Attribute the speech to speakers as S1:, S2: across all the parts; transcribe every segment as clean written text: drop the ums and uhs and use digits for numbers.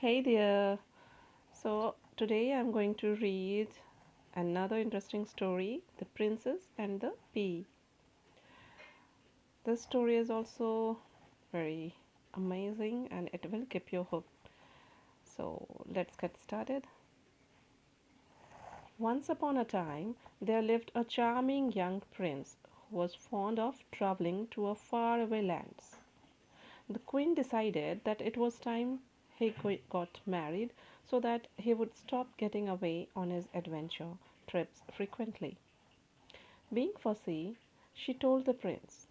S1: Hey there. So, today I'm going to read another interesting story, The Princess and the Pea. This story is also very amazing and it will keep you hooked. So, let's get started. Once upon a time, there lived a charming young prince who was fond of traveling to a faraway lands. The queen decided that it was time got married so that he would stop getting away on his adventure trips frequently. Being fussy, she told the prince,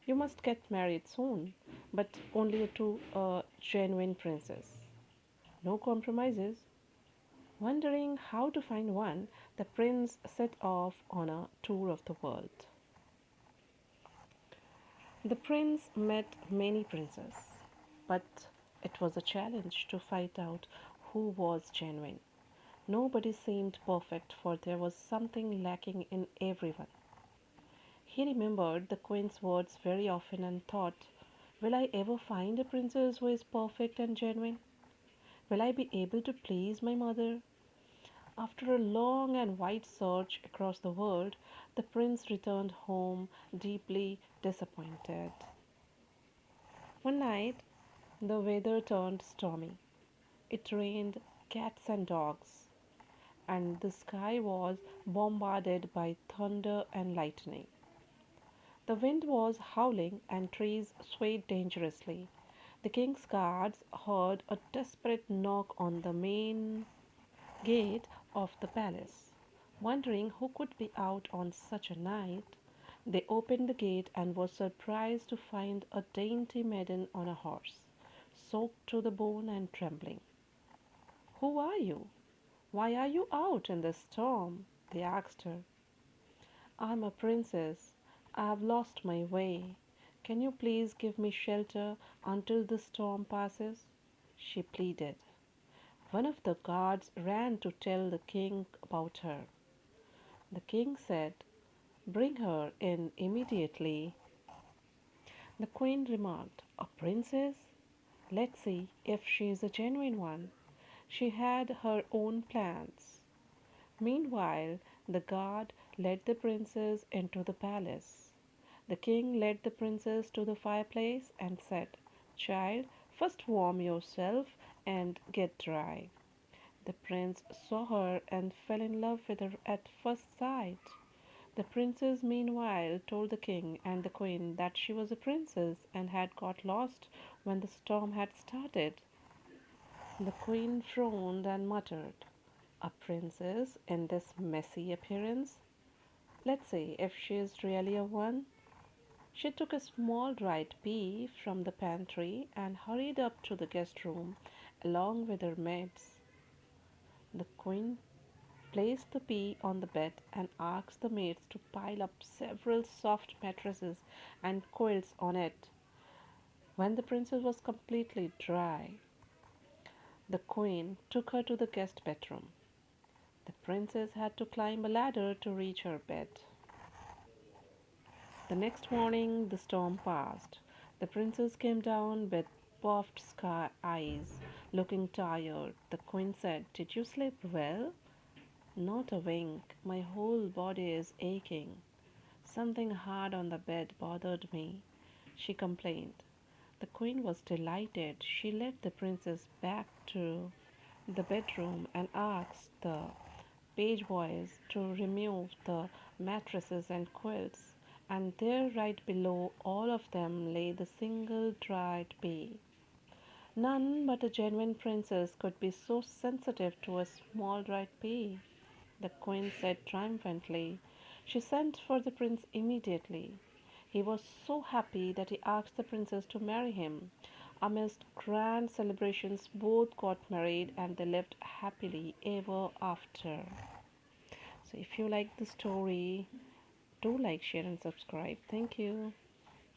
S1: "You must get married soon, but only to a genuine princess. No compromises." Wondering how to find one, the prince set off on a tour of the world. The prince met many princes, but it was a challenge to find out who was genuine. Nobody seemed perfect, for there was something lacking in everyone. He remembered the queen's words very often and thought, "Will I ever find a princess who is perfect and genuine? Will I be able to please my mother?" After a long and wide search across the world, the prince returned home deeply disappointed. One night, the weather turned stormy. It rained cats and dogs, and the sky was bombarded by thunder and lightning. The wind was howling and trees swayed dangerously. The king's guards heard a desperate knock on the main gate of the palace. Wondering who could be out on such a night, they opened the gate and were surprised to find a dainty maiden on a horse, soaked to the bone and trembling. "Who are you? Why are you out in this storm?" they asked her. "I'm a princess. I have lost my way. Can you please give me shelter until the storm passes?" she pleaded. One of the guards ran to tell the king about her. The king said, "Bring her in immediately." The queen remarked, "A princess? Let's see if she is a genuine one." She had her own plans. Meanwhile, the guard led the princess into the palace. The king led the princess to the fireplace and said, "Child, first warm yourself and get dry." The prince saw her and fell in love with her at first sight. The princess meanwhile told the king and the queen that she was a princess and had got lost when the storm had started. The queen frowned and muttered, "A princess in this messy appearance? Let's see if she is really a one." She took a small dried pea from the pantry and hurried up to the guest room along with her maids. The queen placed the pea on the bed and asked the maids to pile up several soft mattresses and quilts on it. When the princess was completely dry, the queen took her to the guest bedroom. The princess had to climb a ladder to reach her bed. The next morning, the storm passed. The princess came down with puffed sky eyes, looking tired. The queen said, "Did you sleep well?" "Not a wink. My whole body is aching. Something hard on the bed bothered me," she complained. The queen was delighted. She led the princess back to the bedroom and asked the page boys to remove the mattresses and quilts. And there, right below all of them, lay the single dried pea. None but a genuine princess could be so sensitive to a small dried pea, the queen said triumphantly. She sent for the prince immediately. He was so happy that he asked the princess to marry him. Amidst grand celebrations, both got married and they lived happily ever after. So, if you like the story, do like, share, and subscribe. Thank you.